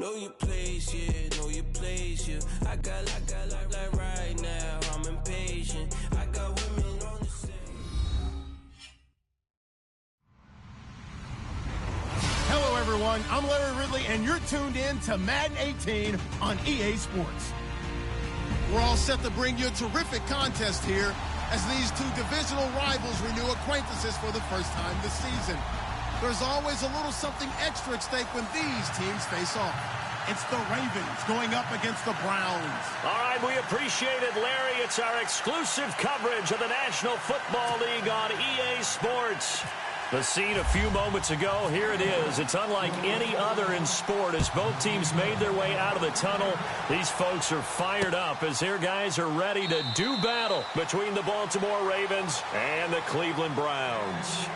Know your place, yeah, know your place, yeah. I got like right now, I'm impatient. I got women on the set. Hello, everyone. I'm Larry Ridley, and you're tuned in to Madden 18 on EA Sports. We're all set to bring you a terrific contest here as these two divisional rivals renew acquaintances for the first time this season. There's always a little something extra at stake when these teams face off. It's the Ravens going up against the Browns. All right, we appreciate it, Larry. It's our exclusive coverage of the National Football League on EA Sports. The scene a few moments ago, here it is. It's unlike any other in sport as both teams made their way out of the tunnel. These folks are fired up as their guys are ready to do battle between the Baltimore Ravens and the Cleveland Browns.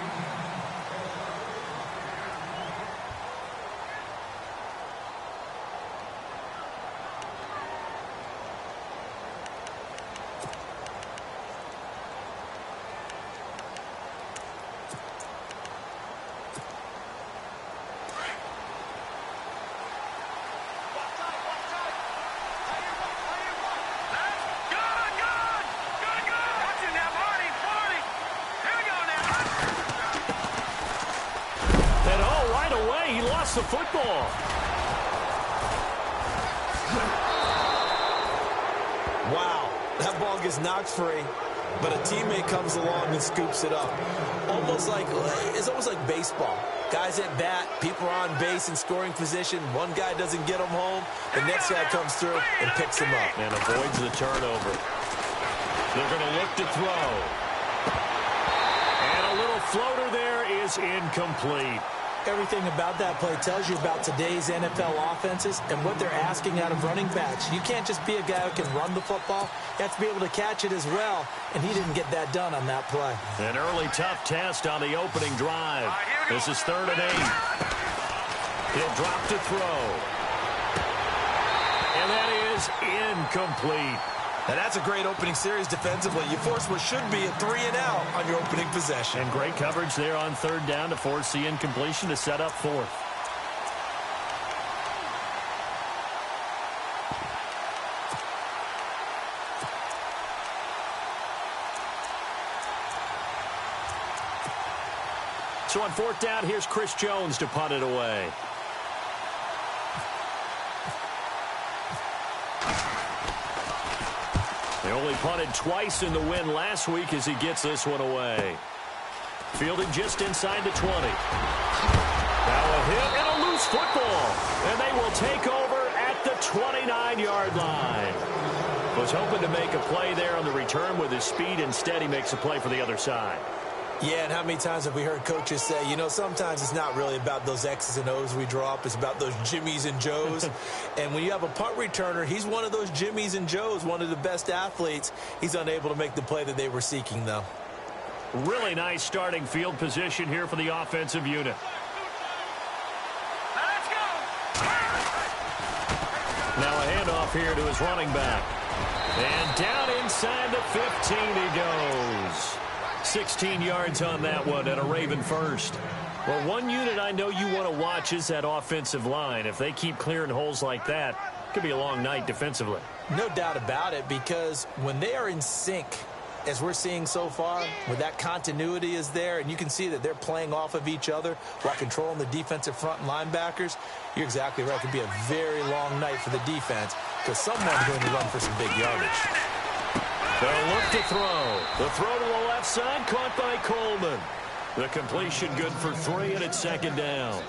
The football. Wow, that ball gets knocked free, but a teammate comes along and scoops it up. It's almost like baseball. Guys at bat, people are on base in scoring position. One guy doesn't get them home, the next guy comes through and picks him up. And avoids the turnover. They're going to look to throw. And a little floater there is incomplete. Everything about that play tells you about today's NFL offenses and what they're asking out of running backs. You can't just be a guy who can run the football. You have to be able to catch it as well, and he didn't get that done on that play. An early tough test on the opening drive. This is 3rd and 8. He'll drop to throw. And that is incomplete. And that's a great opening series defensively. You force what should be a 3-and-out on your opening possession. And great coverage there on 3rd down to force the incompletion to set up 4th. So on 4th down, here's Chris Jones to punt it away. They only punted twice in the win last week as he gets this one away. Fielded just inside the 20. Now a hit and a loose football. And they will take over at the 29-yard line. Was hoping to make a play there on the return with his speed. Instead, he makes a play for the other side. Yeah, and how many times have we heard coaches say, sometimes it's not really about those X's and O's we draw up. It's about those Jimmies and Joes. And when you have a punt returner, he's one of those Jimmies and Joes, one of the best athletes. He's unable to make the play that they were seeking, though. Really nice starting field position here for the offensive unit. Let's go. Now a handoff here to his running back. And down inside the 15 he goes. 16 yards on that one and a Raven first. Well, one unit I know you want to watch is that offensive line. If they keep clearing holes like that, it could be a long night defensively. No doubt about it, because when they are in sync, as we're seeing so far, where that continuity is there, and you can see that they're playing off of each other while controlling the defensive front linebackers, you're exactly right. It could be a very long night for the defense because someone's going to run for some big yardage. They'll look to throw. The throw to the left side, caught by Coleman. The completion good for 3, and it's 2nd down.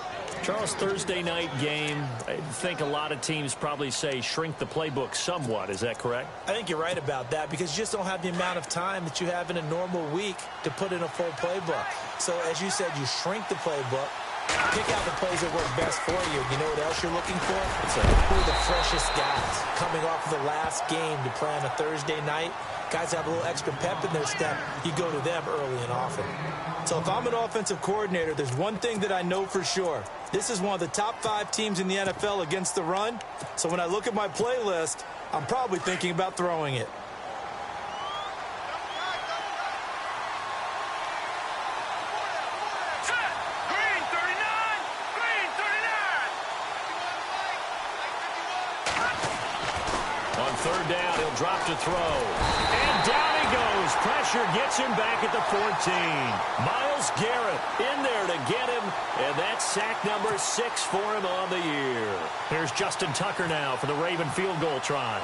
Charles, Thursday night game, I think a lot of teams probably say shrink the playbook somewhat. Is that correct? I think you're right about that because you just don't have the amount of time that you have in a normal week to put in a full playbook. So, as you said, you shrink the playbook, pick out the plays that work best for you. You know what else you're looking for? Who are the freshest guys coming off of the last game to play on a Thursday night? Guys have a little extra pep in their step. You go to them early and often. So if I'm an offensive coordinator, there's one thing that I know for sure. This is one of the top 5 teams in the NFL against the run. So when I look at my playlist, I'm probably thinking about throwing it. third down. He'll drop to throw. And down he goes. Pressure gets him back at the 14. Myles Garrett in there to get him. And that's sack number 6 for him on the year. Here's Justin Tucker now for the Raven field goal try.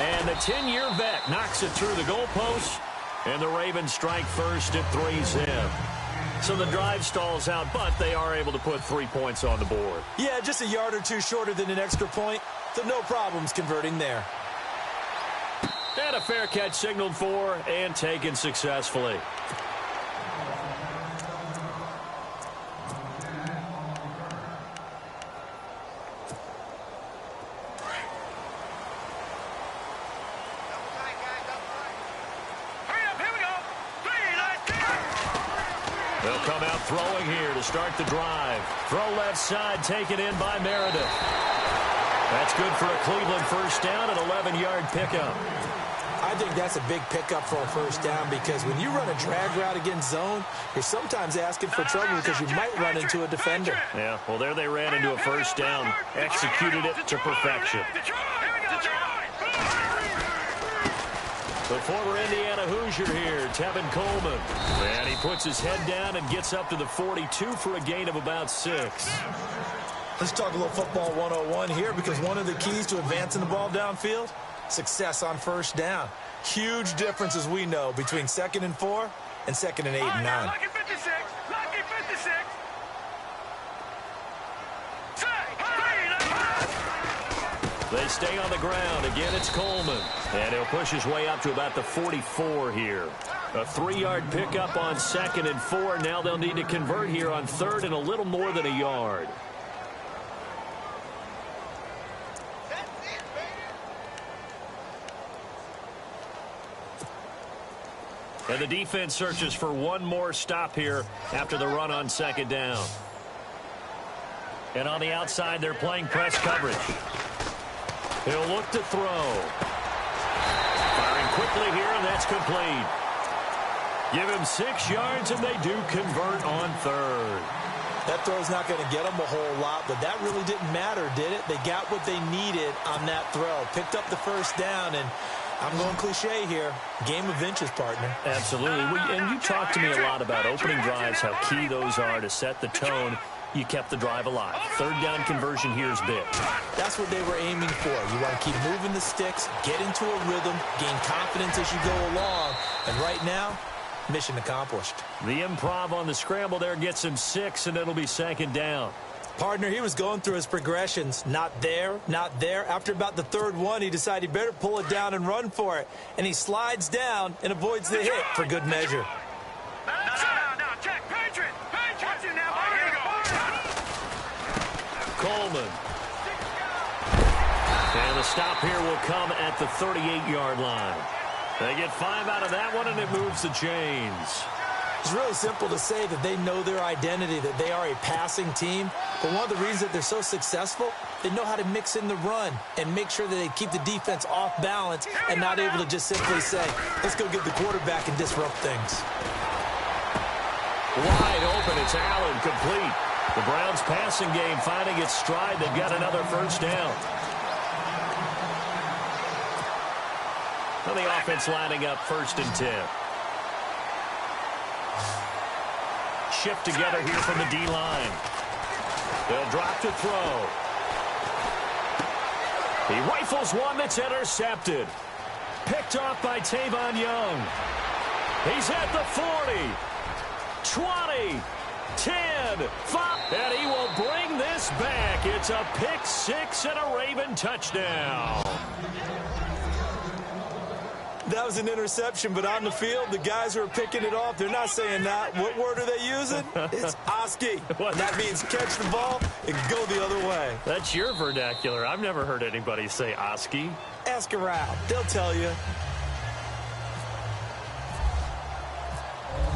And the 10-year vet knocks it through the goalpost. And the Ravens strike first at 3-zip. So the drive stalls out, but they are able to put 3 points on the board. Yeah, just a yard or two shorter than an extra point, so no problems converting there. And a fair catch signaled for and taken successfully. They'll come out throwing here to start the drive. Throw left side, taken in by Meredith. That's good for a Cleveland first down, an 11-yard pickup. I think that's a big pickup for a first down because when you run a drag route against zone, you're sometimes asking for trouble because you might run into a defender. Yeah, well, there they ran into a first down, executed it to perfection. The former Indiana Hoosier here, Tevin Coleman. And he puts his head down and gets up to the 42 for a gain of about 6. Let's talk a little football 101 here because one of the keys to advancing the ball downfield, success on first down. Huge difference, as we know, between 2nd and 4 and 2nd and 8 and 9. Lucky 56. Lucky 56. They stay on the ground. Again, it's Coleman. And he'll push his way up to about the 44 here. A 3-yard pickup on 2nd and 4. Now they'll need to convert here on 3rd and a little more than a yard. And the defense searches for one more stop here after the run on 2nd down. And on the outside, they're playing press coverage. He'll look to throw. Firing quickly here, and that's complete. Give him 6 yards, and they do convert on 3rd. That throw's not going to get them a whole lot, but that really didn't matter, did it? They got what they needed on that throw. Picked up the first down, and I'm going cliche here. Game of inches, partner. Absolutely. And you talked to me a lot about opening drives, how key those are to set the tone. You kept the drive alive. 3rd down conversion here is big. That's what they were aiming for. You want to keep moving the sticks, get into a rhythm, gain confidence as you go along. And right now, mission accomplished. The improv on the scramble there gets him 6, and it'll be 2nd down. Partner, he was going through his progressions. Not there, not there. After about the 3rd one, he decided he better pull it down and run for it. And he slides down and avoids the hit for good measure. No, check. Patriot. Watch it now. Here we go. Coleman. And the stop here will come at the 38-yard line. They get 5 out of that one, and it moves the chains. It's really simple to say that they know their identity, that they are a passing team. But one of the reasons that they're so successful, they know how to mix in the run and make sure that they keep the defense off balance and not able to just simply say, let's go get the quarterback and disrupt things. Wide open, it's Allen, complete. The Browns' passing game finding its stride. They've got another first down. And the offense lining up 1st and 10. Shift together here from the D-line. They'll drop to throw. He rifles one that's intercepted. Picked off by Tavon Young. He's at the 40. 20. 10. 5. And he will bring this back. It's a pick 6 and a Raven touchdown. That was an interception, but on the field, the guys who are picking it off, they're not saying that. What word are they using? It's Oski. And that means catch the ball and go the other way. That's your vernacular. I've never heard anybody say Oski. Ask around. They'll tell you.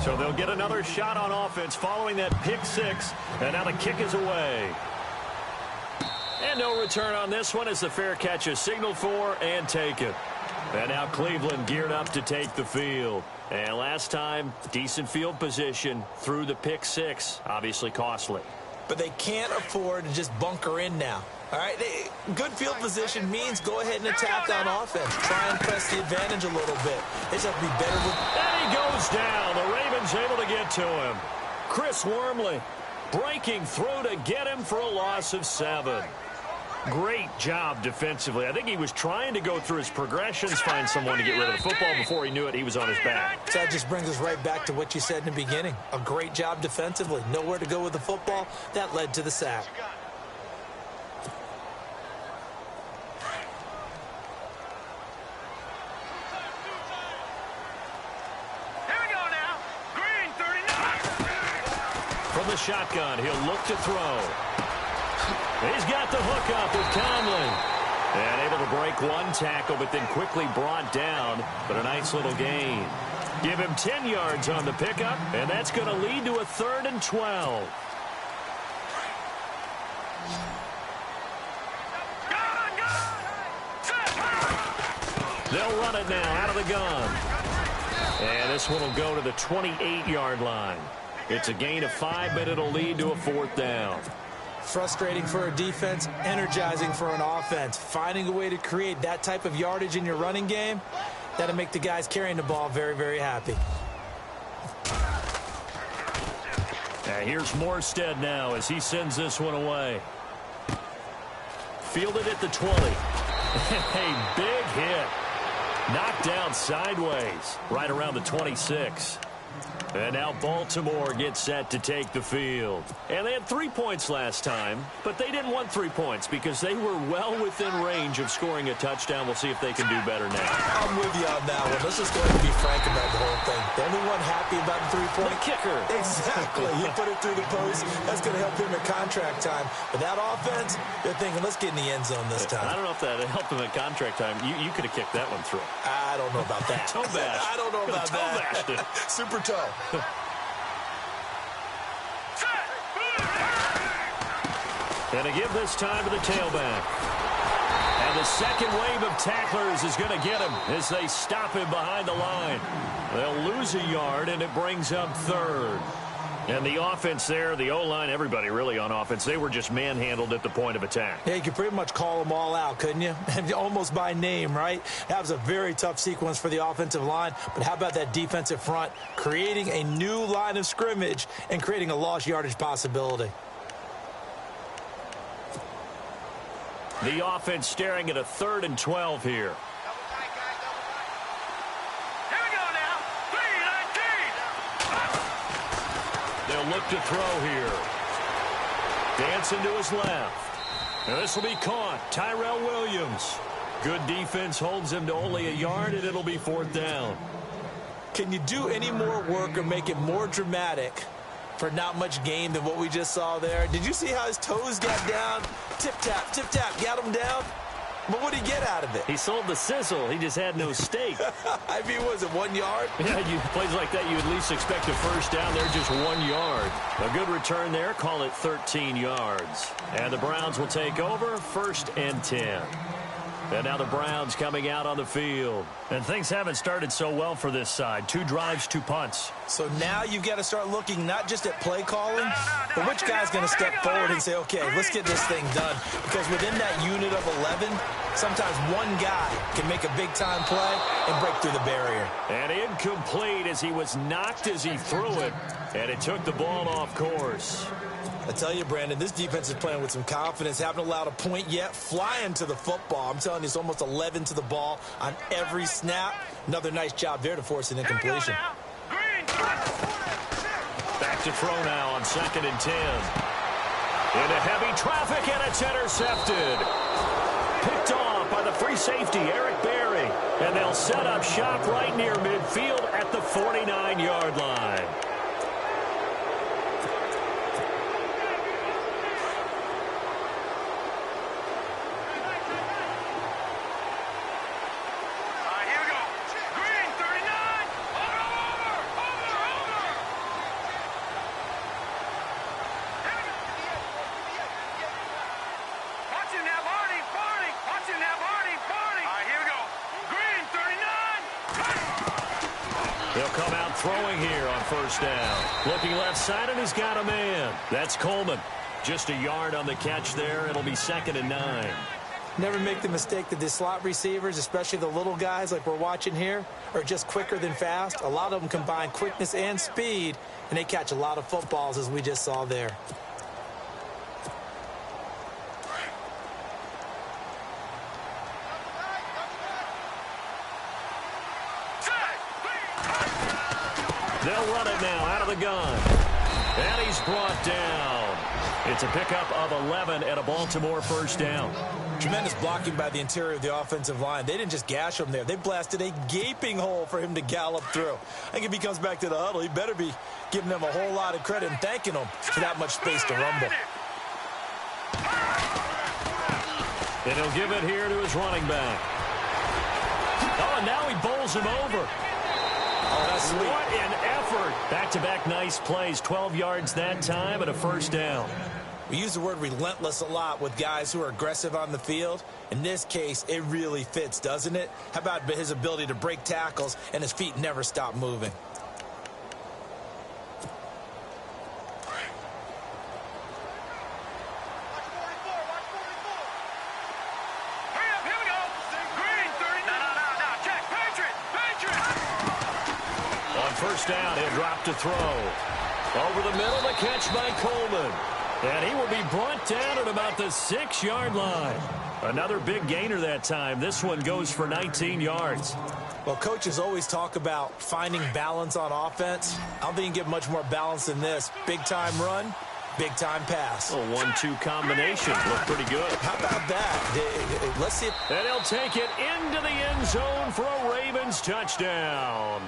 So they'll get another shot on offense following that pick 6. And now the kick is away. And no return on this one as the fair catch is signaled for and taken. And now Cleveland geared up to take the field. And last time, decent field position through the pick 6. Obviously costly. But they can't afford to just bunker in now. All right, good field position means go ahead and attack on offense. Try and press the advantage a little bit. They just have to be better with... And he goes down. The Ravens able to get to him. Chris Wormley breaking through to get him for a loss of 7. Great job defensively. I think he was trying to go through his progressions, find someone to get rid of the football. Before he knew it, he was on his back. So that just brings us right back to what you said in the beginning. A great job defensively. Nowhere to go with the football. That led to the sack. From the shotgun, he'll look to throw. He's got the hook up with Conley. And able to break one tackle, but then quickly brought down. But a nice little gain. Give him 10 yards on the pickup, and that's going to lead to a 3rd and 12. They'll run it now out of the gun. And this one will go to the 28-yard line. It's a gain of 5, but it'll lead to a 4th down. Frustrating for a defense, energizing for an offense. Finding a way to create that type of yardage in your running game, that'll make the guys carrying the ball very, very happy. Here's Morstead now as he sends this one away. Fielded at the 20. A big hit. Knocked down sideways right around the 26. And now Baltimore gets set to take the field. And they had 3 points last time, but they didn't want 3 points because they were well within range of scoring a touchdown. We'll see if they can do better now. I'm with you on that one. Let's just go ahead and be frank about the whole thing. The only one happy about the 3-point kicker. Exactly. He put it through the post. That's going to help him at contract time. But that offense, they're thinking, let's get in the end zone this time. I don't know if that helped him at contract time. You could have kicked that one through. I don't know about that. Toe bash. I don't know about toe that. Bashed it. Super toe. And to give this time to the tailback. And the second wave of tacklers is going to get him as they stop him behind the line. They'll lose a yard, and it brings up 3rd. And the offense there, the O-line, everybody really on offense, they were just manhandled at the point of attack. Yeah, you could pretty much call them all out, couldn't you? Almost by name, right? That was a very tough sequence for the offensive line. But how about that defensive front creating a new line of scrimmage and creating a lost yardage possibility? The offense staring at a 3rd and 12 here. They'll look to throw here. Dancing to his left. And this will be caught. Tyrell Williams. Good defense holds him to only a yard, and it'll be 4th down. Can you do any more work or make it more dramatic for not much gain than what we just saw there? Did you see how his toes got down? Tip-tap, got him down. But what did he get out of it? He sold the sizzle. He just had no steak. I mean, was it 1 yard? Yeah, plays like that, you at least expect a first down there, just 1 yard. A good return there, call it 13 yards. And the Browns will take over, 1st and 10. And now the Browns coming out on the field. And things haven't started so well for this side. 2 drives, 2 punts. So now you've got to start looking not just at play calling, but which guy's going to step forward and say, okay, let's get this thing done. Because within that unit of 11, sometimes one guy can make a big-time play and break through the barrier. And incomplete as he was knocked as he threw it. And it took the ball off course. I tell you, Brandon, this defense is playing with some confidence. Haven't allowed a point yet. Flying to the football. I'm telling you, it's almost 11 to the ball on every snap. Another nice job there to force an incompletion. Back to throw now on 2nd and 10. Into heavy traffic, and it's intercepted. Picked off by the free safety, Eric Berry. And they'll set up shop right near midfield at the 49-yard line. They'll come out throwing here on 1st down. Looking left side, and he's got a man. That's Coleman. just a yard on the catch there. It'll be 2nd and 9. Never make the mistake that the slot receivers, especially the little guys like we're watching here, are just quicker than fast. A lot of them combine quickness and speed, and they catch a lot of footballs, as we just saw there. They'll run it now out of the gun. And he's brought down. It's a pickup of 11 and a Baltimore first down. Tremendous blocking by the interior of the offensive line. They didn't just gash him there. They blasted a gaping hole for him to gallop through. I think if he comes back to the huddle, he better be giving them a whole lot of credit and thanking them for that much space to rumble. And he'll give it here to his running back. Oh, and now he bowls him over. Oh, that's sweet. What an effort. Back-to-back nice plays. 12 yards that time and a first down. We use the word relentless a lot with guys who are aggressive on the field. In this case, it really fits, doesn't it? How about his ability to break tackles and his feet never stop moving? First down, he'll drop to throw. Over the middle, the catch by Coleman. And he will be brought down at about the 6-yard line. Another big gainer that time. This one goes for 19 yards. Well, coaches always talk about finding balance on offense. I don't think you can get much more balance than this. Big-time run, big-time pass. A 1-2 combination. Looked pretty good. How about that? Let's see. And he'll take it into the end zone for a Ravens touchdown.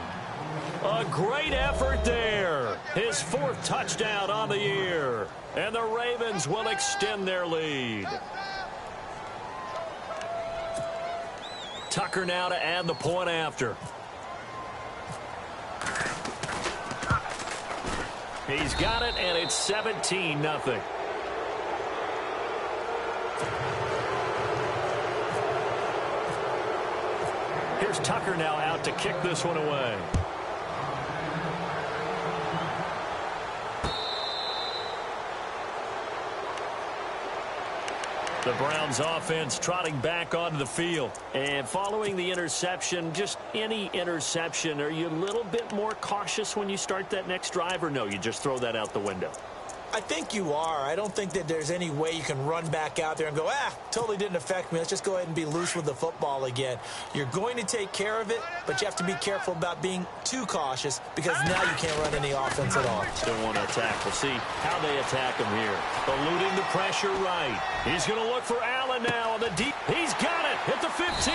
A great effort there. His 4th touchdown on the year. And the Ravens will extend their lead. Tucker now to add the point after. He's got it, and it's 17-0. Here's Tucker now out to kick this one away. The Browns offense trotting back onto the field. And following the interception, just any interception, are you a little bit more cautious when you start that next drive, or no, you just throw that out the window? I think you are. I don't think that there's any way you can run back out there and go, totally didn't affect me. Let's just go ahead and be loose with the football again. You're going to take care of it, but you have to be careful about being too cautious because now you can't run any offense at all. Still want to attack. We'll see how they attack him here. Eluding the pressure right. He's going to look for Allen now on the deep. He's got it at the 15.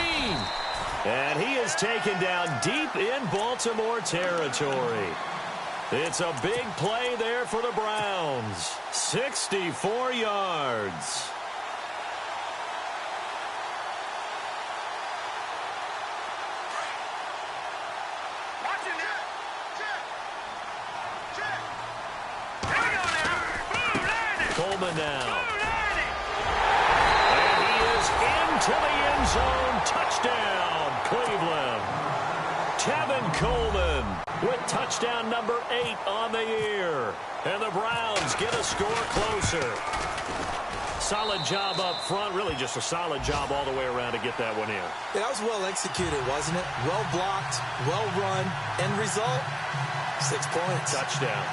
And he is taken down deep in Baltimore territory. It's a big play there for the Browns. 64 yards. Coleman now. And he is into the end zone. Touchdown, Cleveland. Tevin Coleman with touchdown number 8 on the year. And the Browns get a score closer. Solid job up front. Really just a solid job all the way around to get that one in. Yeah, that was well executed, wasn't it? Well blocked, well run. End result, 6 points. Touchdown.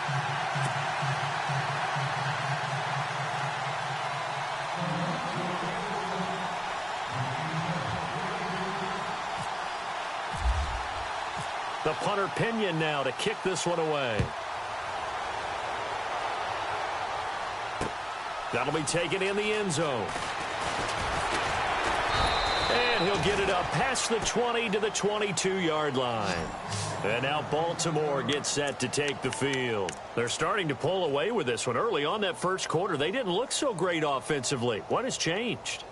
The punter Pinion now to kick this one away. That'll be taken in the end zone. And he'll get it up past the 20 to the 22-yard line. And now Baltimore gets set to take the field. They're starting to pull away with this one. Early on that first quarter, they didn't look so great offensively. What has changed?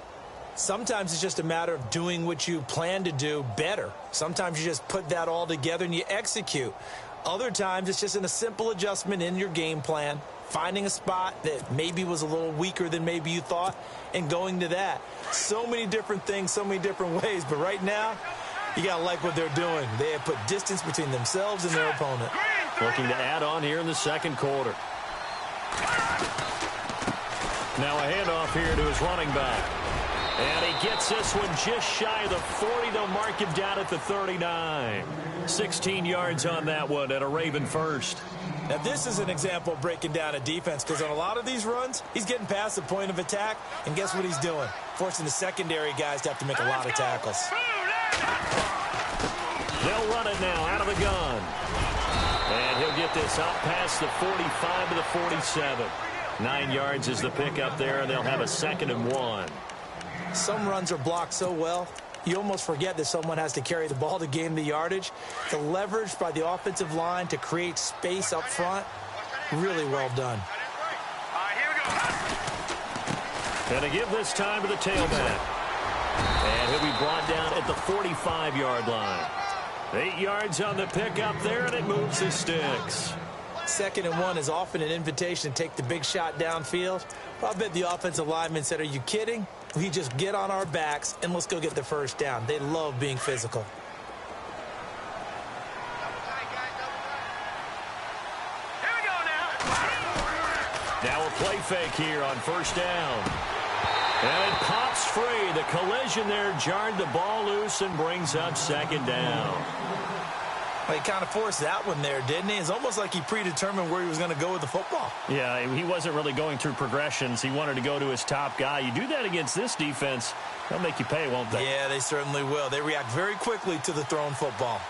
Sometimes it's just a matter of doing what you plan to do better. Sometimes you just put that all together and you execute. Other times it's just a simple adjustment in your game plan, finding a spot that maybe was a little weaker than maybe you thought, and going to that. So many different things, so many different ways, but right now, you got to like what they're doing. They have put distance between themselves and their opponent. Looking to add on here in the second quarter. Now a handoff here to his running back. And he gets this one just shy of the 40. They'll mark him down at the 39. 16 yards on that one and a Raven first. Now, this is an example of breaking down a defense because on a lot of these runs, he's getting past the point of attack, and guess what he's doing? Forcing the secondary guys to have to make a lot of tackles. They'll run it now out of the gun. And he'll get this up past the 45 to the 47. 9 yards is the pickup there, and they'll have a 2nd and 1. Some runs are blocked so well, you almost forget that someone has to carry the ball to gain the yardage. The leverage by the offensive line to create space up front, really well done. And to give this time to the tailback. And he'll be brought down at the 45-yard line. 8 yards on the pickup there, and it moves the sticks. 2nd and 1 is often an invitation to take the big shot downfield. I bet the offensive lineman said, are you kidding? We just get on our backs and let's go get the first down. They love being physical. Here we go now. Now a play fake here on 1st down. And it pops free. The collision there jarred the ball loose and brings up 2nd down. Well, he kind of forced that one there, didn't he? It's almost like he predetermined where he was going to go with the football. Yeah, he wasn't really going through progressions. He wanted to go to his top guy. You do that against this defense, they'll make you pay, won't they? Yeah, they certainly will. They react very quickly to the thrown football.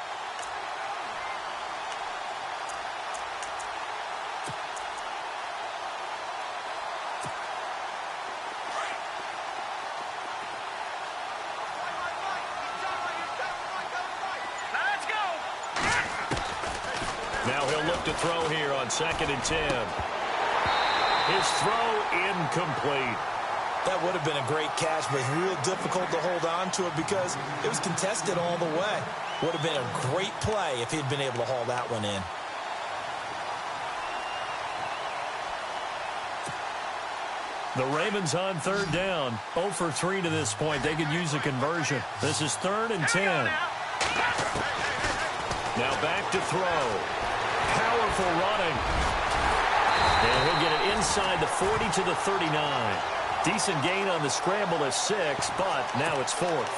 To throw here on 2nd and 10. His throw incomplete. That would have been a great catch, but it's real difficult to hold on to it because it was contested all the way. Would have been a great play if he'd been able to haul that one in. The Ravens on 3rd down. 0 for 3 to this point. They could use a conversion. This is 3rd and 10. Now back to throw. Powerful running. And he'll get it inside the 40 to the 39. Decent gain on the scramble is 6, but now it's 4th.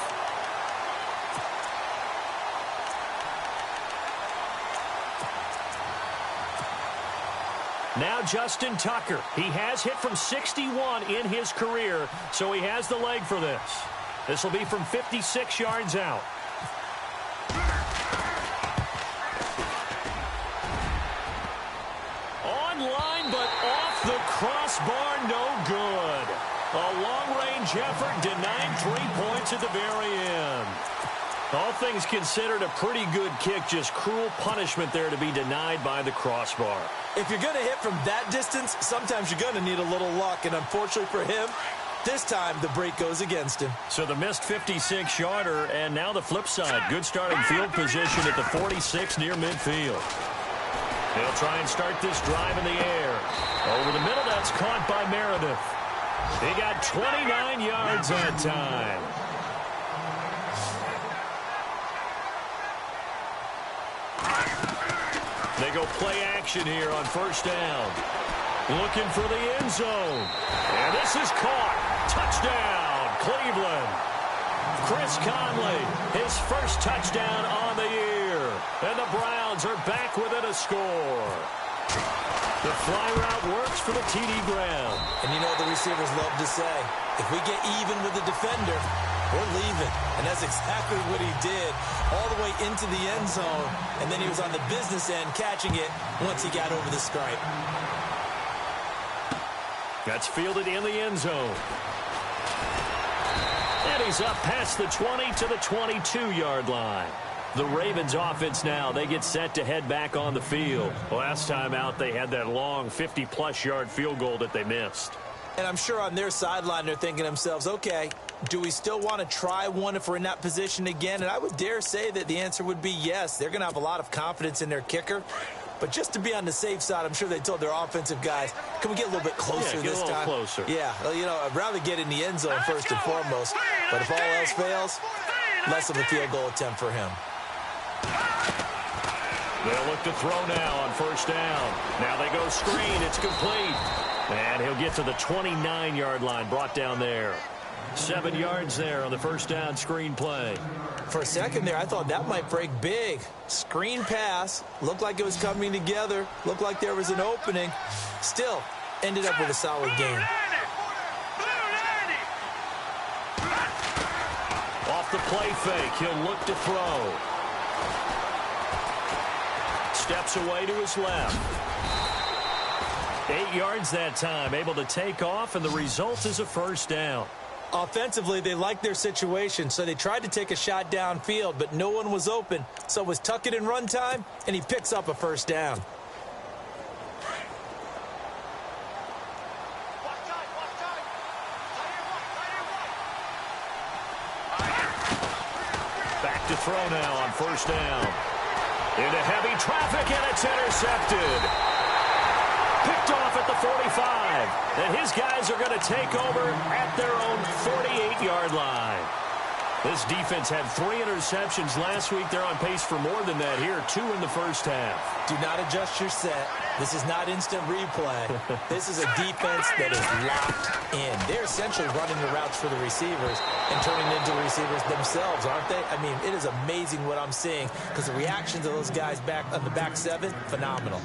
Now Justin Tucker. He has hit from 61 in his career, so he has the leg for this. This will be from 56 yards out. Crossbar, no good. A long-range effort denying 3 points at the very end. All things considered, a pretty good kick. Just cruel punishment there to be denied by the crossbar. If you're going to hit from that distance, sometimes you're going to need a little luck. And unfortunately for him, this time the break goes against him. So the missed 56-yarder, and now the flip side. Good starting field position at the 46 near midfield. They'll try and start this drive in the air. Over the middle, that's caught by Meredith. He got 29 yards that time. They go play action here on 1st down. Looking for the end zone. And this is caught. Touchdown, Cleveland. Chris Conley, his first touchdown on the year. And the Browns are back within a score. The fly route works for the TD Graham. And you know what the receivers love to say? If we get even with the defender, we're leaving. And that's exactly what he did all the way into the end zone. And then he was on the business end catching it once he got over the stripe. That's fielded in the end zone. And he's up past the 20 to the 22-yard line. The Ravens offense now, they get set to head back on the field. Last time out, they had that long 50-plus yard field goal that they missed. And I'm sure on their sideline, they're thinking to themselves, okay, do we still want to try one if we're in that position again? And I would dare say that the answer would be yes. They're going to have a lot of confidence in their kicker. But just to be on the safe side, I'm sure they told their offensive guys, can we get a little bit closer this time? Get a little closer. Yeah, well, you know, I'd rather get in the end zone first and foremost. But if all else fails, less of a field goal attempt for him. They'll look to throw now on first down. Now they go screen. It's complete. And he'll get to the 29-yard line, brought down there. 7 yards there on the first down screen play. For a second there, I thought that might break big. Screen pass. Looked like it was coming together. Looked like there was an opening. Still, ended up with a solid game. Off the play fake, he'll look to throw. Steps away to his left. 8 yards that time, able to take off, and the result is a first down. Offensively, they liked their situation, so they tried to take a shot downfield, but no one was open. So it was tuck it and run time, and he picks up a first down. Back to throw now on first down. Into heavy traffic, and it's intercepted. Picked off at the 45. And his guys are going to take over at their own 48-yard line. This defense had 3 interceptions last week. They're on pace for more than that here, 2 in the first half. Do not adjust your set. This is not instant replay. This is a defense that is locked in. They're essentially running the routes for the receivers and turning into receivers themselves, aren't they? I mean, it is amazing what I'm seeing because the reactions of those guys back on the back 7, phenomenal.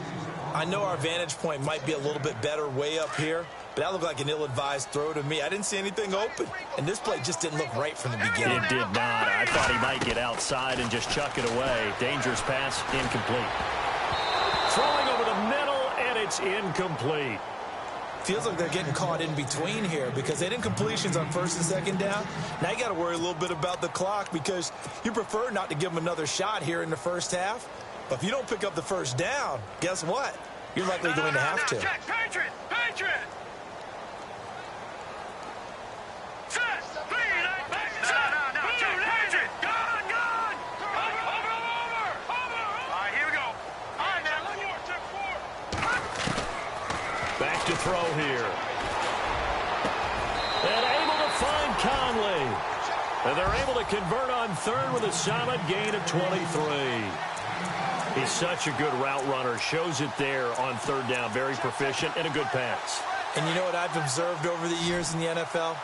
I know our vantage point might be a little bit better way up here, but that looked like an ill-advised throw to me. I didn't see anything open, and this play just didn't look right from the beginning. It did not. I thought he might get outside and just chuck it away. Dangerous pass, incomplete. Throwing over the middle, and it's incomplete. Feels like they're getting caught in between here because they didn't completions on first and second down. Now you got to worry a little bit about the clock because you prefer not to give them another shot here in the first half. But if you don't pick up the first down, guess what? You're likely going to have to. Check, Patriot! Patriot! Set! Lead! Set! No, check, Patriot! Gone! Over! All right, here we go. All right, now, look at check 4. Back to throw here. And able to find Conley. And they're able to convert on third with a solid gain of 23. He's such a good route runner. Shows it there on third down. Very proficient and a good pass. And you know what I've observed over the years in the NFL?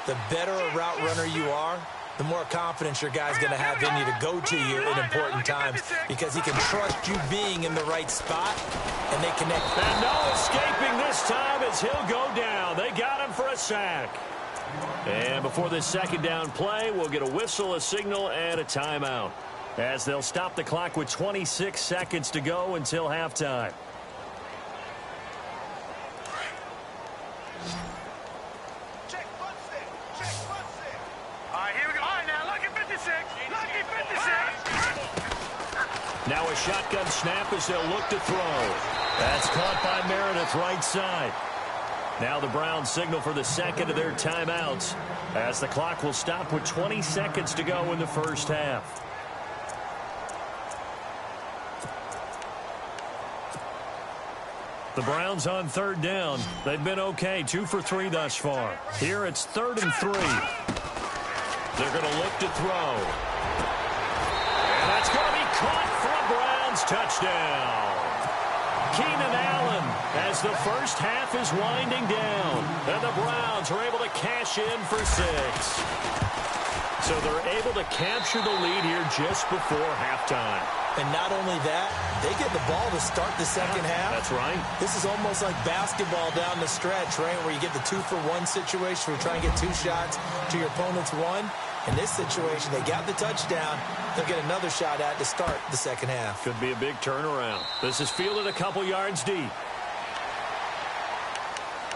The better a route runner you are, the more confidence your guy's going to have in you to go to you in important times because he can trust you being in the right spot, and they connect. And no escaping this time as he'll go down. They got him for a sack. And before this second down play, we'll get a whistle, a signal, and a timeout, as they'll stop the clock with 26 seconds to go until halftime. All right, here we go. All right, now, lucky 56. Lucky 56. Now a shotgun snap as they'll look to throw. That's caught by Meredith right side. Now the Browns signal for the second of their timeouts, as the clock will stop with 20 seconds to go in the first half. The Browns on third down. They've been okay, 2 for 3 thus far. Here it's 3rd and 3. They're going to look to throw. And that's going to be caught for a Browns touchdown. Keenan Allen as the first half is winding down. And the Browns are able to cash in for 6. So they're able to capture the lead here just before halftime. And not only that, they get the ball to start the second half. That's right. This is almost like basketball down the stretch, right, where you get the 2-for-1 situation where you try and get 2 shots to your opponent's 1. In this situation, they got the touchdown. They'll get another shot at to start the second half. Could be a big turnaround. This is fielded a couple yards deep.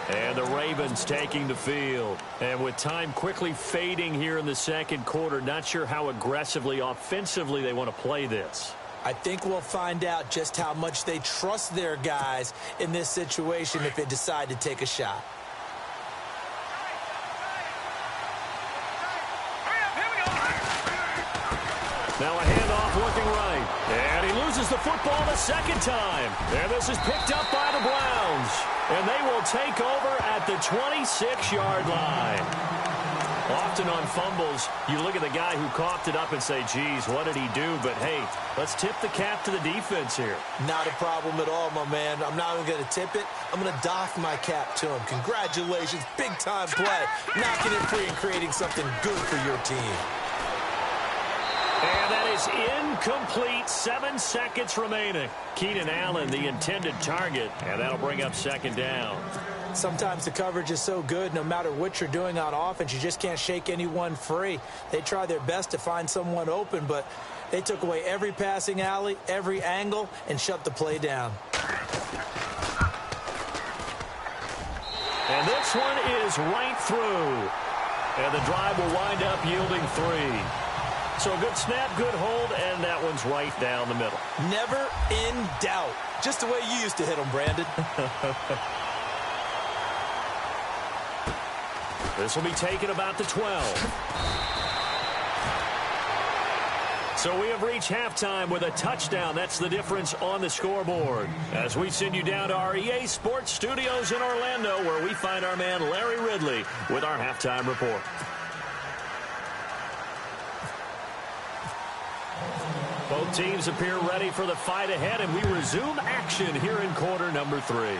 And the Ravens taking the field. And with time quickly fading here in the second quarter, not sure how aggressively, offensively they want to play this. I think we'll find out just how much they trust their guys in this situation if they decide to take a shot. Now a handoff looking right. And he loses the football the second time. And this is picked up by the Browns. And they will take over at the 26-yard line. Often on fumbles, you look at the guy who coughed it up and say, geez, what did he do? But, hey, let's tip the cap to the defense here. Not a problem at all, my man. I'm not even going to tip it. I'm going to doff my cap to him. Congratulations. Big-time play. Knocking it free and creating something good for your team. And that is incomplete. 7 seconds remaining. Keenan Allen, the intended target, and that'll bring up second down. Sometimes the coverage is so good, no matter what you're doing on offense, you just can't shake anyone free. They try their best to find someone open, but they took away every passing alley, every angle, and shut the play down. And this one is right through. And the drive will wind up yielding 3. So a good snap, good hold, and that one's right down the middle. Never in doubt. Just the way you used to hit them, Brandon. This will be taken about the 12. So we have reached halftime with a touchdown. That's the difference on the scoreboard. As we send you down to our EA Sports Studios in Orlando, where we find our man Larry Ridley with our halftime report. Both teams appear ready for the fight ahead, and we resume action here in quarter number 3.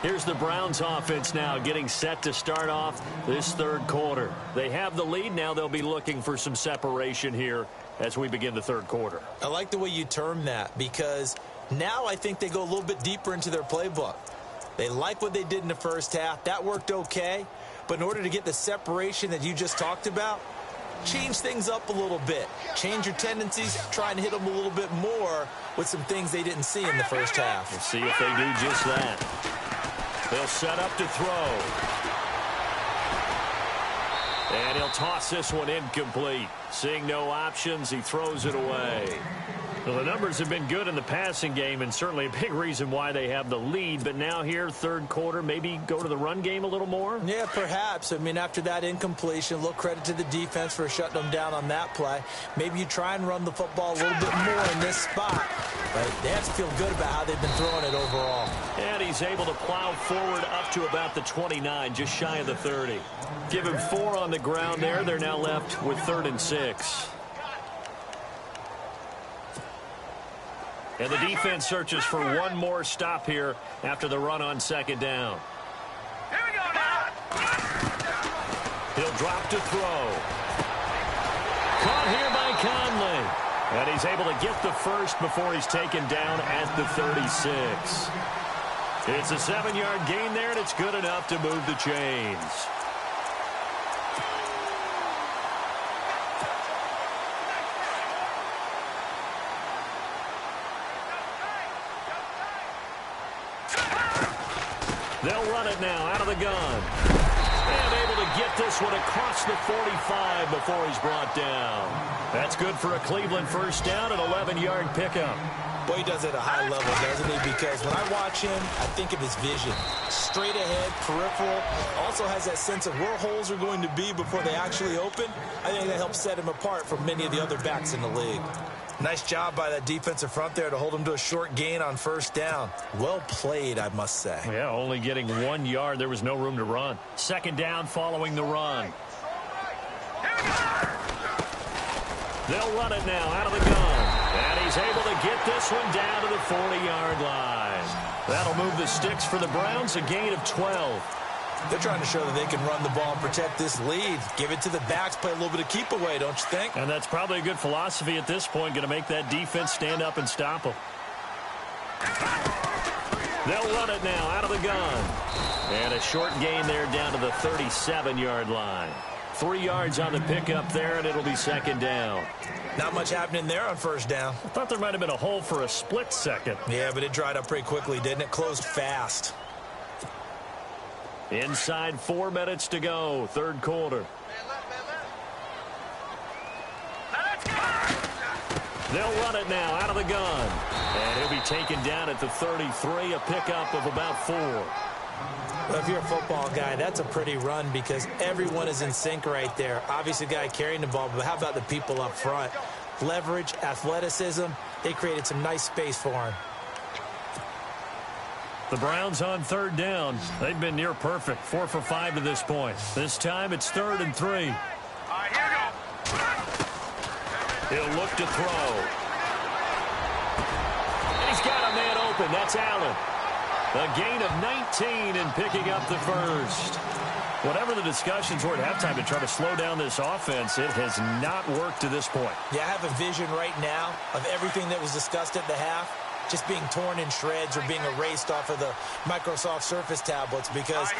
Here's the Browns offense now getting set to start off this third quarter. They have the lead. Now they'll be looking for some separation here as we begin the third quarter. I like the way you term that, because now I think they go a little bit deeper into their playbook. They like what they did in the first half. That worked okay. But in order to get the separation that you just talked about, change things up a little bit. Change your tendencies, try and hit them a little bit more with some things they didn't see in the first half. We'll see if they do just that. They'll set up to throw. And he'll toss this one incomplete. Seeing no options, he throws it away. Well, the numbers have been good in the passing game, and certainly a big reason why they have the lead. But now here, third quarter, maybe go to the run game a little more? Yeah, perhaps. I mean, after that incompletion, a little credit to the defense for shutting them down on that play. Maybe you try and run the football a little bit more in this spot. But they have to feel good about how they've been throwing it overall. And he's able to plow forward up to about the 29, just shy of the 30. Give him 4 on the ground there. They're now left with 3rd and 6. And the defense searches for one more stop here after the run on second down. Here we go now. He'll drop to throw. Caught here by Conley. And he's able to get the first before he's taken down at the 36. It's a 7-yard gain there, and it's good enough to move the chains. They'll run it now out of the gun. And able to get this one across the 45 before he's brought down. That's good for a Cleveland first down, an 11-yard pickup. Boy, he does it at a high level, doesn't he? Because when I watch him, I think of his vision. Straight ahead, peripheral. Also has that sense of where holes are going to be before they actually open. I think that helps set him apart from many of the other backs in the league. Nice job by that defensive front there to hold him to a short gain on first down. Well played, I must say. Yeah, only getting 1 yard. There was no room to run. Second down following the run. They'll run it now out of the gun. And he's able to get this one down to the 40-yard line. That'll move the sticks for the Browns, a gain of 12. They're trying to show that they can run the ball and protect this lead. Give it to the backs, play a little bit of keep away, don't you think? And that's probably a good philosophy at this point, going to make that defense stand up and stop them. They'll run it now out of the gun. And a short gain there down to the 37-yard line. 3 yards on the pickup there, and it'll be second down. Not much happening there on first down. I thought there might have been a hole for a split second. Yeah, but it dried up pretty quickly, didn't it? Closed fast. Inside 4 minutes to go, third quarter. They'll run it now out of the gun. And he'll be taken down at the 33, a pickup of about 4. Well, if you're a football guy, that's a pretty run because everyone is in sync right there. Obviously, the guy carrying the ball, but how about the people up front? Leverage, athleticism, they created some nice space for him. The Browns on third down. They've been near perfect, 4 for 5 to this point. This time it's 3rd and 3. All right, here we go. He'll look to throw. And he's got a man open. That's Allen. A gain of 19 and picking up the first. Whatever the discussions were at halftime to try to slow down this offense, it has not worked to this point. Yeah, I have a vision right now of everything that was discussed at the half just being torn in shreds or being erased off of the Microsoft Surface tablets because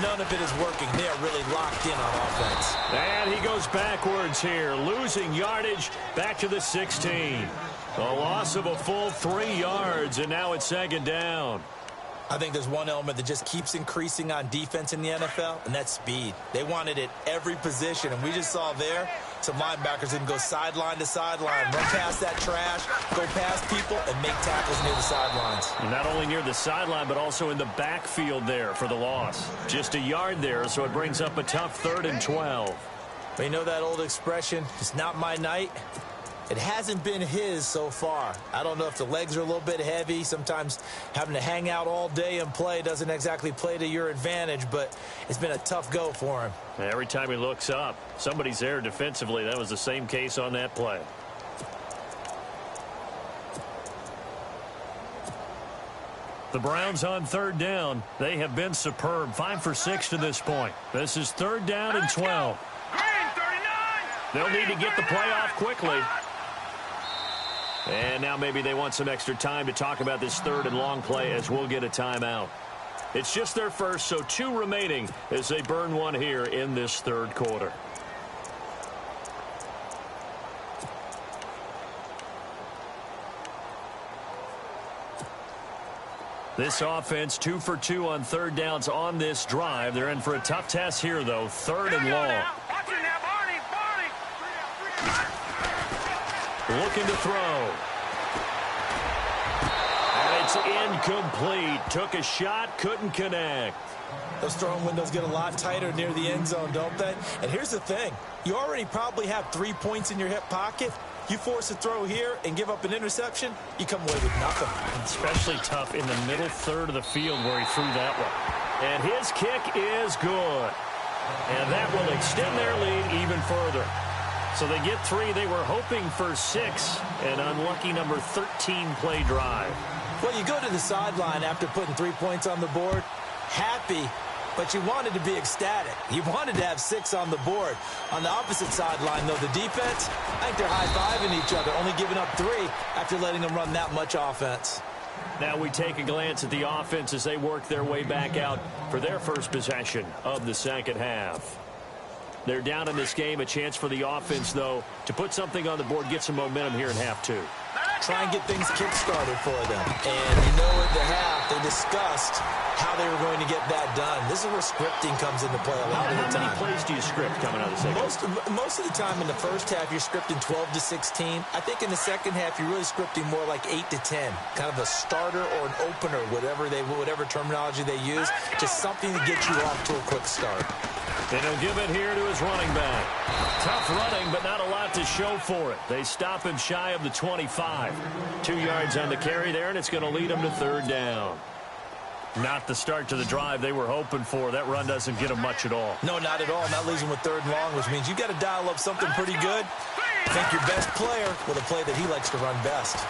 none of it is working. They are really locked in on offense. And he goes backwards here, losing yardage back to the 16. A loss of a full 3 yards, and now it's 2nd down. I think there's one element that just keeps increasing on defense in the NFL, and that's speed. They want it at every position, and we just saw there some linebackers that can go sideline to sideline, run past that trash, go past people, and make tackles near the sidelines. And not only near the sideline, but also in the backfield there for the loss. Just a yard there, so it brings up a tough 3rd and 12. But you know that old expression, it's not my night? It hasn't been his so far. I don't know if the legs are a little bit heavy. Sometimes having to hang out all day and play doesn't exactly play to your advantage, but it's been a tough go for him. Every time he looks up, somebody's there defensively. That was the same case on that play. The Browns on 3rd down. They have been superb. 5 for 6 to this point. This is 3rd down and 12. Green, 39. They'll need to get the play off quickly. And now maybe they want some extra time to talk about this 3rd and long play as we'll get a timeout. It's just their first, so 2 remaining as they burn one here in this 3rd quarter. This offense 2 for 2 on 3rd downs on this drive. They're in for a tough test here, though. 3rd and long. Watch it now, Barney. Looking to throw. And it's incomplete. Took a shot, couldn't connect. Those throwing windows get a lot tighter near the end zone, don't they? And here's the thing. You already probably have 3 points in your hip pocket. You force a throw here and give up an interception, you come away with nothing. Especially tough in the middle 3rd of the field where he threw that one. And his kick is good. And that will extend their lead even further. So they get 3. They were hoping for 6. An unlucky number 13 play drive. Well, you go to the sideline after putting 3 points on the board, happy, but you wanted to be ecstatic. You wanted to have 6 on the board. On the opposite sideline, though, the defense, I think they're high-fiving each other, only giving up 3 after letting them run that much offense. Now we take a glance at the offense as they work their way back out for their first possession of the 2nd half. They're down in this game. A chance for the offense, though, to put something on the board, get some momentum here in half 2. Try and get things kick-started for them. And you know at the half, they discussed how they were going to get that done. This is where scripting comes into play a lot of the time. How many plays do you script coming out of the second? Most of the time in the first half, you're scripting 12 to 16. I think in the second half, you're really scripting more like 8 to 10. Kind of a starter or an opener, whatever terminology they use. Just something to get you off to a quick start. And he'll give it here to his running back. Tough running, but not a lot to show for it. They stop him shy of the 25. 2 yards on the carry there, and it's going to lead him to 3rd down. Not the start to the drive they were hoping for. That run doesn't get them much at all. No, not at all. Not losing with 3rd and long, which means you've got to dial up something pretty good. Think your best player with a play that he likes to run best.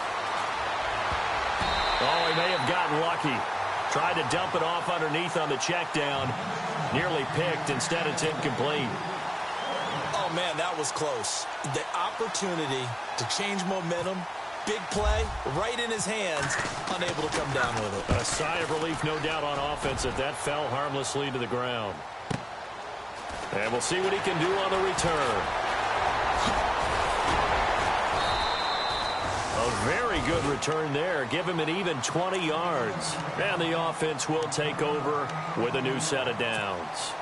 Oh, he may have gotten lucky. Tried to dump it off underneath on the check down. Nearly picked. Instead, it's incomplete. Oh, man, that was close. The opportunity to change momentum, big play, right in his hands, unable to come down with it. A sigh of relief, no doubt, on offense that fell harmlessly to the ground. And we'll see what he can do on the return. A very good return there. Give him an even 20 yards. And the offense will take over with a new set of downs.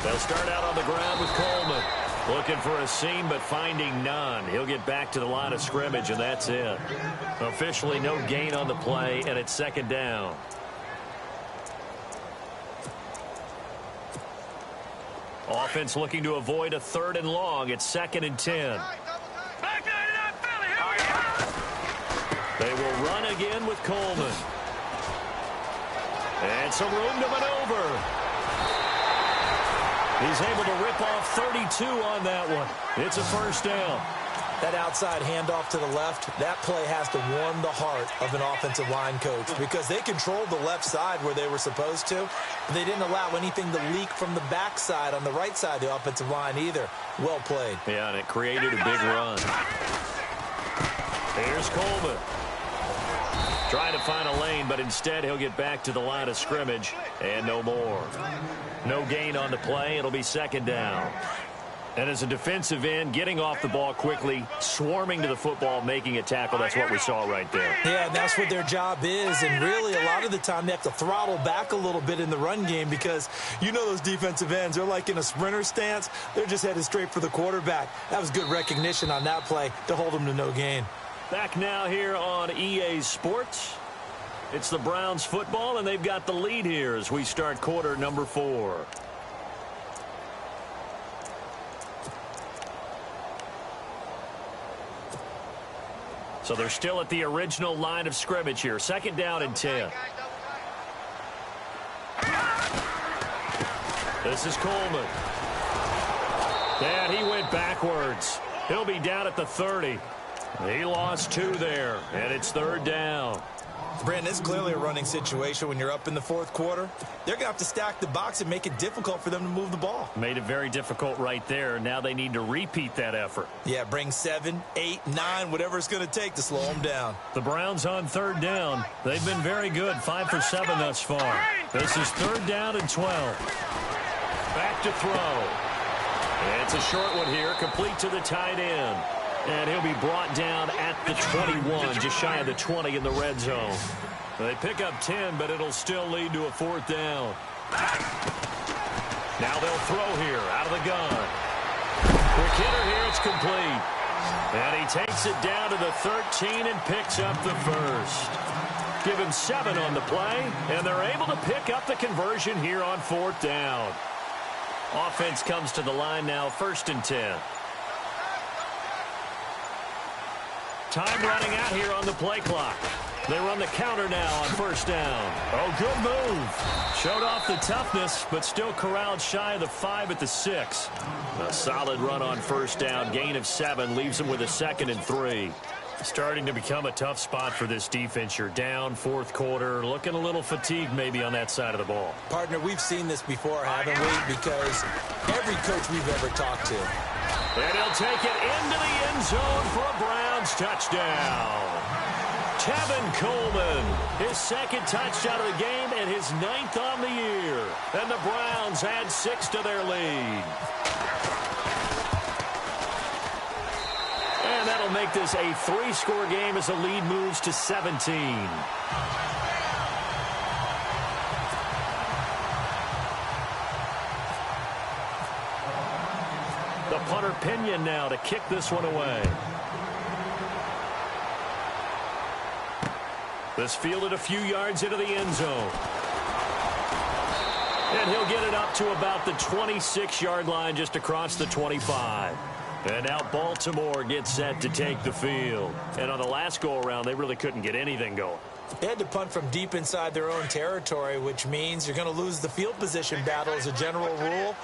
They'll start out on the ground with Coleman. Looking for a seam, but finding none. He'll get back to the line of scrimmage, and that's it. Officially no gain on the play, and it's second down. Offense looking to avoid a 3rd and long. It's 2nd and 10. They will run again with Coleman. And some room to maneuver. He's able to rip off 32 on that one. It's a first down. That outside handoff to the left, that play has to warm the heart of an offensive line coach because they controlled the left side where they were supposed to, but they didn't allow anything to leak from the backside on the right side of the offensive line either. Well played. Yeah, and it created a big run. Here's Coleman. Trying to find a lane, but instead he'll get back to the line of scrimmage and no more. No gain on the play. It'll be second down. And as a defensive end, getting off the ball quickly, swarming to the football, making a tackle, that's what we saw right there. Yeah, and that's what their job is. And really, a lot of the time, they have to throttle back a little bit in the run game because you know those defensive ends, they're like in a sprinter stance. They're just headed straight for the quarterback. That was good recognition on that play to hold them to no gain. Back now here on EA Sports. It's the Browns football, and they've got the lead here as we start quarter number 4. So they're still at the original line of scrimmage here. Second down and 10. This is Coleman. And he went backwards. He'll be down at the 30. He lost 2 there, and it's third down. Brandon, this is clearly a running situation when you're up in the fourth quarter. They're going to have to stack the box and make it difficult for them to move the ball. Made it very difficult right there. Now they need to repeat that effort. Yeah, bring 7, 8, 9, whatever it's going to take to slow them down. The Browns on third down. They've been very good, 5 for 7 thus far. This is third down and 12. Back to throw. It's a short one here, complete to the tight end. And he'll be brought down at the 21, just shy of the 20 in the red zone. They pick up 10, but it'll still lead to a fourth down. Now they'll throw here out of the gun. Quick hitter here, it's complete. And he takes it down to the 13 and picks up the first. Give him 7 on the play, and they're able to pick up the conversion here on fourth down. Offense comes to the line now, 1st and 10. Time running out here on the play clock. They run the counter now on first down. Oh, good move. Showed off the toughness, but still corralled shy of the 5 at the 6. A solid run on first down. Gain of 7 leaves them with a 2nd and 3. Starting to become a tough spot for this defense. You're down fourth quarter, looking a little fatigued maybe on that side of the ball. Partner, we've seen this before, haven't we? Because every coach we've ever talked to. And he'll take it into the end zone for a Browns touchdown. Tevin Coleman, his 2nd touchdown of the game and his 9th on the year. And the Browns add 6 to their lead. And that'll make this a 3-score game as the lead moves to 17. The punter Pinion now to kick this one away. This fielded a few yards into the end zone. And he'll get it up to about the 26-yard line just across the 25. And now Baltimore gets set to take the field. And on the last go-around, they really couldn't get anything going. They had to punt from deep inside their own territory, which means you're going to lose the field position battle as a general rule.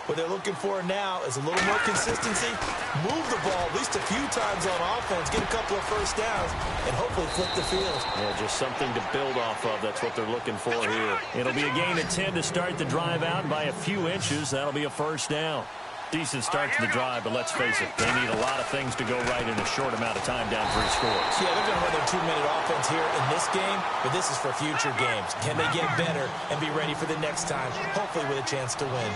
What they're looking for now is a little more consistency, move the ball at least a few times on offense, get a couple of first downs, and hopefully flip the field. Yeah, just something to build off of. That's what they're looking for here. It'll be a gain of 10 to start the drive out by a few inches. That'll be a first down. Decent start to the drive, but let's face it, they need a lot of things to go right in a short amount of time down 3 scores. Yeah, they're going to run their 2-minute offense here in this game, but this is for future games. Can they get better and be ready for the next time, hopefully with a chance to win?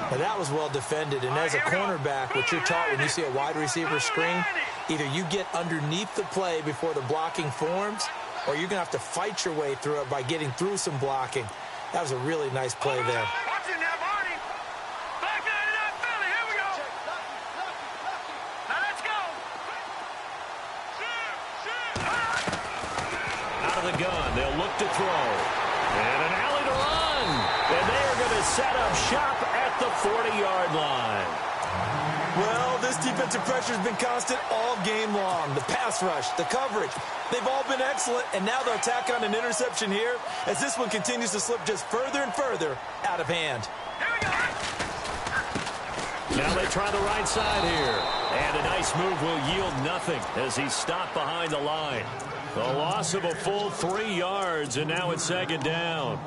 Now, that was well defended, and as a cornerback, what you're taught when you see a wide receiver screen, either you get underneath the play before the blocking forms, or you're going to have to fight your way through it by getting through some blocking. That was a really nice play there. of the gun. They'll look to throw. And an alley to run. And they are going to set up shop at the 40-yard line. Well, this defensive pressure has been constant all game long. The pass rush, the coverage, they've all been excellent. And now they'll tack on an interception here as this one continues to slip just further and further out of hand. Now they try the right side here. And a nice move will yield nothing as he's stopped behind the line. The loss of a full 3 yards, and now it's second down.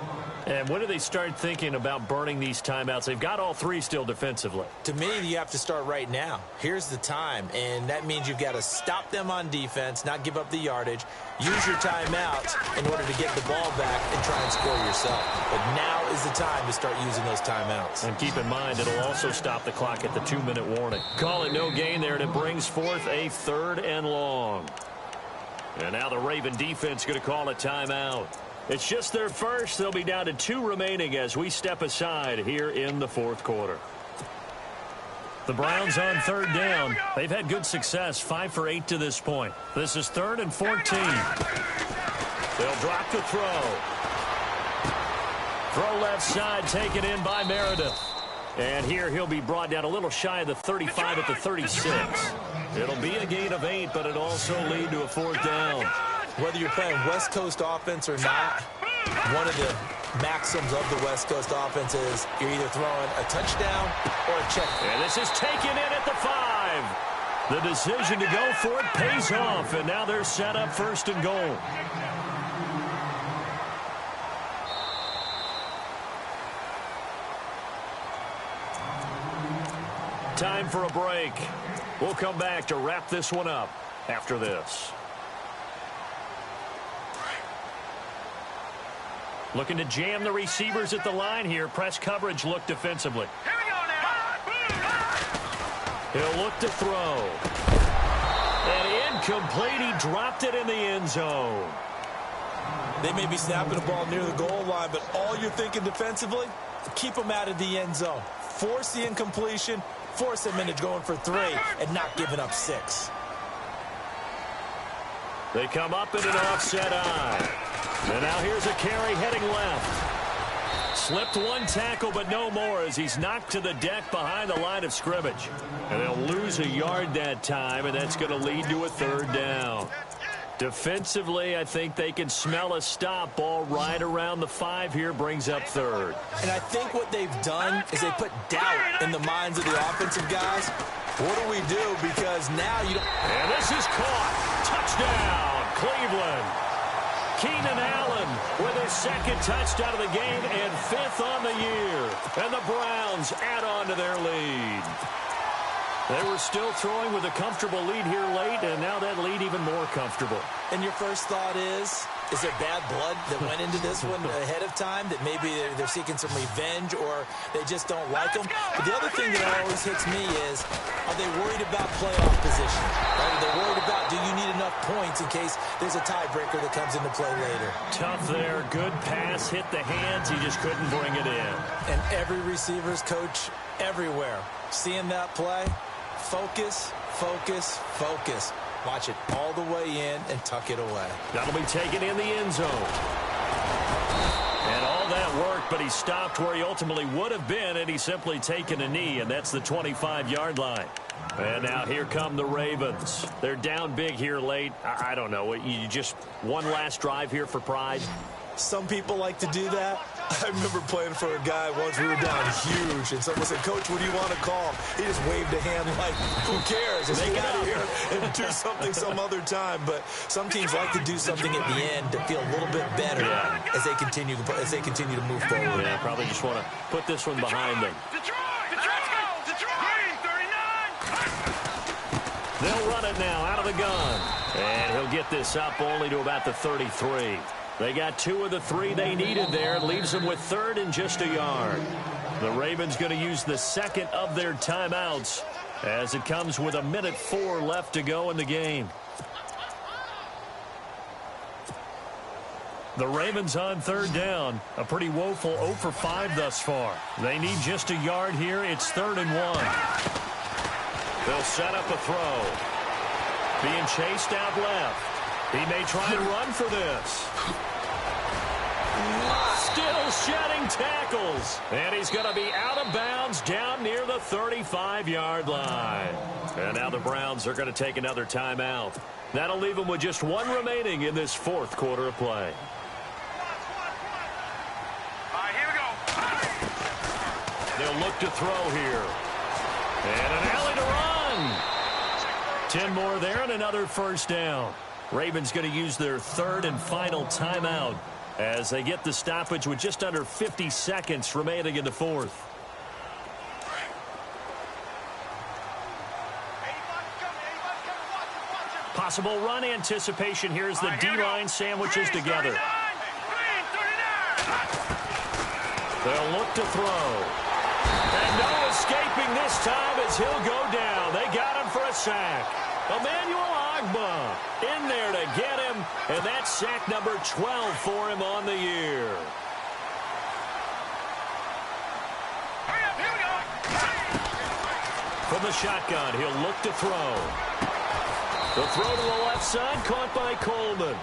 And when do they start thinking about burning these timeouts? They've got all 3 still defensively. To me, you have to start right now. Here's the time, and that means you've got to stop them on defense, not give up the yardage, use your timeouts in order to get the ball back and try and score yourself. But now is the time to start using those timeouts. And keep in mind, it'll also stop the clock at the 2-minute warning. Call it no gain there, and it brings forth a 3rd and long. And now the Raven defense going to call a timeout. It's just their first. They'll be down to 2 remaining as we step aside here in the 4th quarter. The Browns on 3rd down. They've had good success, 5 for 8 to this point. This is 3rd and 14. They'll drop the throw. Throw left side, taken in by Meredith. And here he'll be brought down a little shy of the 35 at the 36. It'll be a gain of 8, but it'll also lead to a 4th down. Whether you're playing West Coast offense or not, one of the maxims of the West Coast offense is you're either throwing a touchdown or a check. And this is taken in at the 5. The decision to go for it pays off, and now they're set up 1st and goal. Time for a break. We'll come back to wrap this one up after this. Looking to jam the receivers at the line here. Press coverage look defensively. Here we go now. He'll look to throw. And incomplete. He dropped it in the end zone. They may be snapping the ball near the goal line, but all you're thinking defensively, keep them out of the end zone. Force the incompletion, force them into going for 3 and not giving up 6. They come up in an offset eye. And now here's a carry heading left. Slipped one tackle, but no more as he's knocked to the deck behind the line of scrimmage. And they'll lose a yard that time, and that's going to lead to a 3rd down. Defensively, I think they can smell a stop. Ball right around the 5 here brings up 3rd. And I think what they've done is they put doubt in the minds of the offensive guys. What do we do? Because now you don't... And this is caught. Touchdown, Cleveland. Keenan Allen with his 2nd touchdown of the game and 5th on the year. And the Browns add on to their lead. They were still throwing with a comfortable lead here late, and now that lead even more comfortable. And your first thought is there bad blood that went into this one ahead of time, that maybe they're seeking some revenge or they just don't like them? But the other thing that always hits me is, are they worried about playoff position? Right? Are they worried about, do you need enough points in case there's a tiebreaker that comes into play later? Tough there. Good pass. Hit the hands. He just couldn't bring it in. And every receiver's coach everywhere, seeing that play, focus, focus, focus. Watch it all the way in and tuck it away. That'll be taken in the end zone. And all that worked, but he stopped where he ultimately would have been, and he's simply taken a knee, and that's the 25-yard line. And now here come the Ravens. They're down big here late. I don't know. You just one last drive here for pride? Some people like to do that. I remember playing for a guy once. We were down huge, and someone said, "Coach, what do you want to call?" He just waved a hand like, who cares? Let's get out of here and do something some other time. But some teams like to do something at the end to feel a little bit better as they continue to move forward. Yeah, probably just want to put this one behind them. They'll run it now out of the gun. And he'll get this up only to about the 33. They got 2 of the 3 they needed there. It leaves them with 3rd and just a yard. The Ravens going to use the 2nd of their timeouts as it comes with 1:04 left to go in the game. The Ravens on 3rd down. A pretty woeful 0 for 5 thus far. They need just a yard here. It's 3rd and 1. They'll set up a throw. Being chased out left. He may try and run for this. Still shedding tackles. And he's going to be out of bounds down near the 35-yard line. And now the Browns are going to take another timeout. That'll leave them with just one remaining in this fourth quarter of play. All right, here we go. They'll look to throw here. And an alley to run. 10 more there and another first down. Ravens going to use their third and final timeout as they get the stoppage with just under 50 seconds remaining in the fourth. Possible run anticipation here as the D-line sandwiches together. They'll look to throw. And no escaping this time as he'll go down. They got him for a sack. Emmanuel Ogbah in there to get him, and that's sack number 12 for him on the year. Hurry up, here we go. From the shotgun, he'll look to throw. The throw to the left side, caught by Coleman.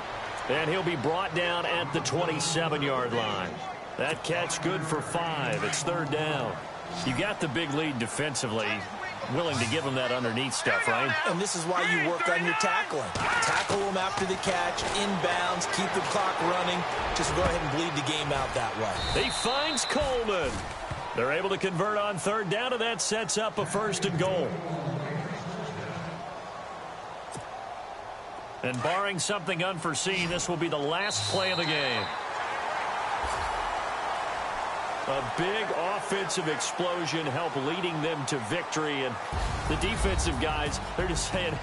And he'll be brought down at the 27-yard line. That catch good for 5. It's third down. You got the big lead defensively. Willing to give him that underneath stuff, right? And this is why you work on your tackling. Tackle them after the catch, inbounds, keep the clock running. Just go ahead and bleed the game out that way. He finds Coleman. They're able to convert on third down, and that sets up a first and goal. And barring something unforeseen, this will be the last play of the game. A big offensive explosion helped leading them to victory. And the defensive guys, they're just saying,